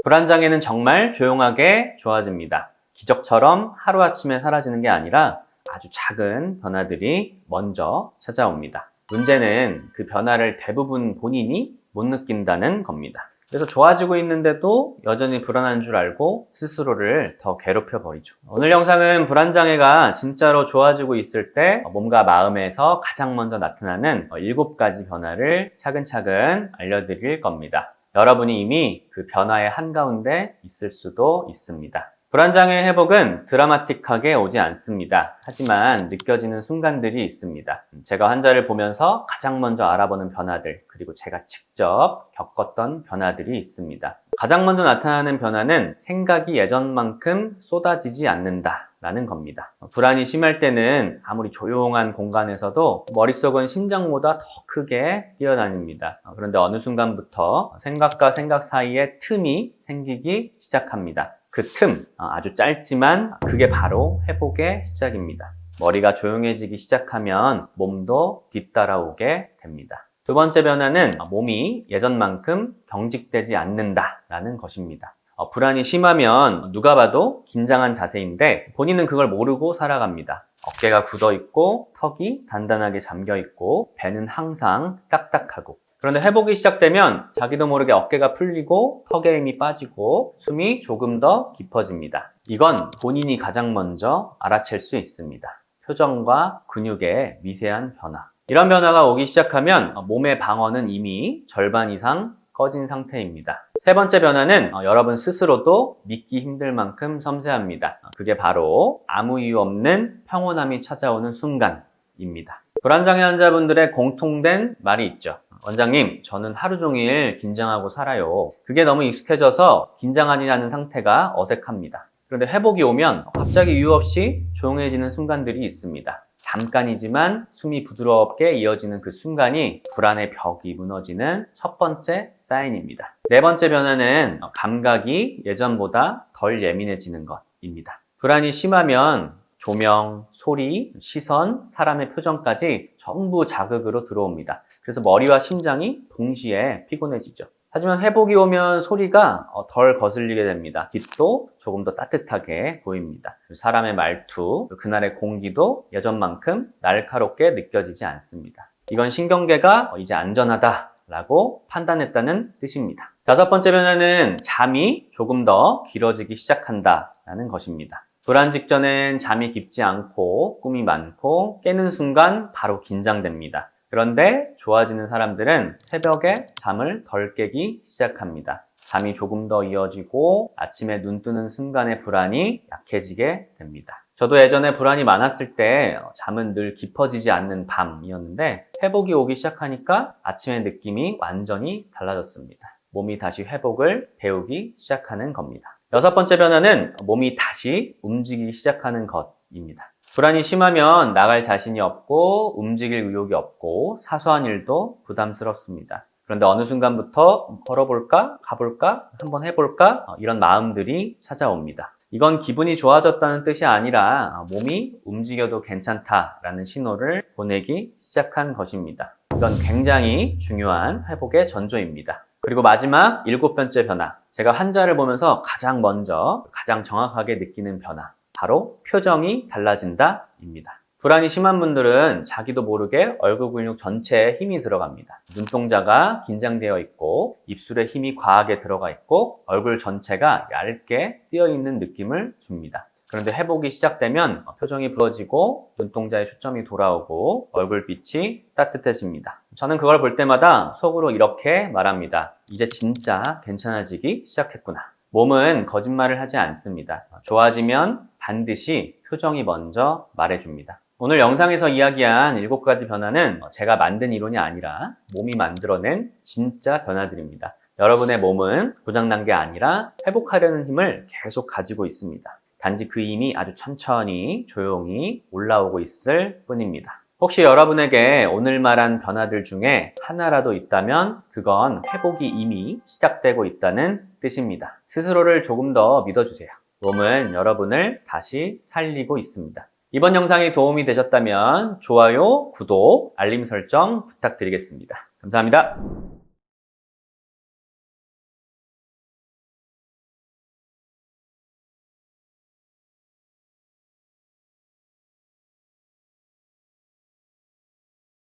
불안장애는 정말 조용하게 좋아집니다. 기적처럼 하루아침에 사라지는 게 아니라 아주 작은 변화들이 먼저 찾아옵니다. 문제는 그 변화를 대부분 본인이 못 느낀다는 겁니다. 그래서 좋아지고 있는데도 여전히 불안한 줄 알고 스스로를 더 괴롭혀 버리죠. 오늘 영상은 불안장애가 진짜로 좋아지고 있을 때 몸과 마음에서 가장 먼저 나타나는 7가지 변화를 차근차근 알려드릴 겁니다. 여러분이 이미 그 변화의 한가운데 있을 수도 있습니다. 불안장애 회복은 드라마틱하게 오지 않습니다. 하지만 느껴지는 순간들이 있습니다. 제가 환자를 보면서 가장 먼저 알아보는 변화들, 그리고 제가 직접 겪었던 변화들이 있습니다. 가장 먼저 나타나는 변화는 생각이 예전만큼 쏟아지지 않는다 라는 겁니다. 불안이 심할 때는 아무리 조용한 공간에서도 머릿속은 심장보다 더 크게 뛰어다닙니다. 그런데 어느 순간부터 생각과 생각 사이에 틈이 생기기 시작합니다. 그 틈, 아주 짧지만 그게 바로 회복의 시작입니다. 머리가 조용해지기 시작하면 몸도 뒤따라오게 됩니다. 두 번째 변화는 몸이 예전만큼 경직되지 않는다라는 것입니다. 불안이 심하면 누가 봐도 긴장한 자세인데 본인은 그걸 모르고 살아갑니다. 어깨가 굳어있고 턱이 단단하게 잠겨있고 배는 항상 딱딱하고, 그런데 회복이 시작되면 자기도 모르게 어깨가 풀리고 턱에 힘이 빠지고 숨이 조금 더 깊어집니다. 이건 본인이 가장 먼저 알아챌 수 있습니다. 표정과 근육의 미세한 변화. 이런 변화가 오기 시작하면 몸의 방어는 이미 절반 이상 꺼진 상태입니다. 세 번째 변화는 여러분 스스로도 믿기 힘들 만큼 섬세합니다. 그게 바로 아무 이유 없는 평온함이 찾아오는 순간입니다. 불안장애 환자분들의 공통된 말이 있죠. 원장님, 저는 하루 종일 긴장하고 살아요. 그게 너무 익숙해져서 긴장 아니라는 상태가 어색합니다. 그런데 회복이 오면 갑자기 이유 없이 조용해지는 순간들이 있습니다. 잠깐이지만 숨이 부드럽게 이어지는 그 순간이 불안의 벽이 무너지는 첫 번째 사인입니다. 네 번째 변화는 감각이 예전보다 덜 예민해지는 것입니다. 불안이 심하면 조명, 소리, 시선, 사람의 표정까지 전부 자극으로 들어옵니다. 그래서 머리와 심장이 동시에 피곤해지죠. 하지만 회복이 오면 소리가 덜 거슬리게 됩니다. 빛도 조금 더 따뜻하게 보입니다. 사람의 말투, 그날의 공기도 예전만큼 날카롭게 느껴지지 않습니다. 이건 신경계가 이제 안전하다라고 판단했다는 뜻입니다. 다섯 번째 변화는 잠이 조금 더 길어지기 시작한다라는 것입니다. 불안 직전엔 잠이 깊지 않고 꿈이 많고 깨는 순간 바로 긴장됩니다. 그런데 좋아지는 사람들은 새벽에 잠을 덜 깨기 시작합니다. 잠이 조금 더 이어지고 아침에 눈 뜨는 순간의 불안이 약해지게 됩니다. 저도 예전에 불안이 많았을 때 잠은 늘 깊어지지 않는 밤이었는데 회복이 오기 시작하니까 아침의 느낌이 완전히 달라졌습니다. 몸이 다시 회복을 배우기 시작하는 겁니다. 여섯 번째 변화는 몸이 다시 움직이기 시작하는 것입니다. 불안이 심하면 나갈 자신이 없고 움직일 의욕이 없고 사소한 일도 부담스럽습니다. 그런데 어느 순간부터 걸어볼까? 가볼까? 한번 해볼까? 이런 마음들이 찾아옵니다. 이건 기분이 좋아졌다는 뜻이 아니라 몸이 움직여도 괜찮다라는 신호를 보내기 시작한 것입니다. 이건 굉장히 중요한 회복의 전조입니다. 그리고 마지막 7번째 변화. 제가 환자를 보면서 가장 먼저 가장 정확하게 느끼는 변화. 바로 표정이 달라진다입니다. 불안이 심한 분들은 자기도 모르게 얼굴 근육 전체에 힘이 들어갑니다. 눈동자가 긴장되어 있고 입술에 힘이 과하게 들어가 있고 얼굴 전체가 얇게 뜨여 있는 느낌을 줍니다. 그런데 회복이 시작되면 표정이 부어지고 눈동자에 초점이 돌아오고 얼굴빛이 따뜻해집니다. 저는 그걸 볼 때마다 속으로 이렇게 말합니다. 이제 진짜 괜찮아지기 시작했구나. 몸은 거짓말을 하지 않습니다. 좋아지면 반드시 표정이 먼저 말해줍니다. 오늘 영상에서 이야기한 7가지 변화는 제가 만든 이론이 아니라 몸이 만들어낸 진짜 변화들입니다. 여러분의 몸은 고장난 게 아니라 회복하려는 힘을 계속 가지고 있습니다. 단지 그 힘이 아주 천천히 조용히 올라오고 있을 뿐입니다. 혹시 여러분에게 오늘 말한 변화들 중에 하나라도 있다면 그건 회복이 이미 시작되고 있다는 뜻입니다. 스스로를 조금 더 믿어주세요. 몸은 여러분을 다시 살리고 있습니다. 이번 영상이 도움이 되셨다면 좋아요, 구독, 알림 설정 부탁드리겠습니다. 감사합니다.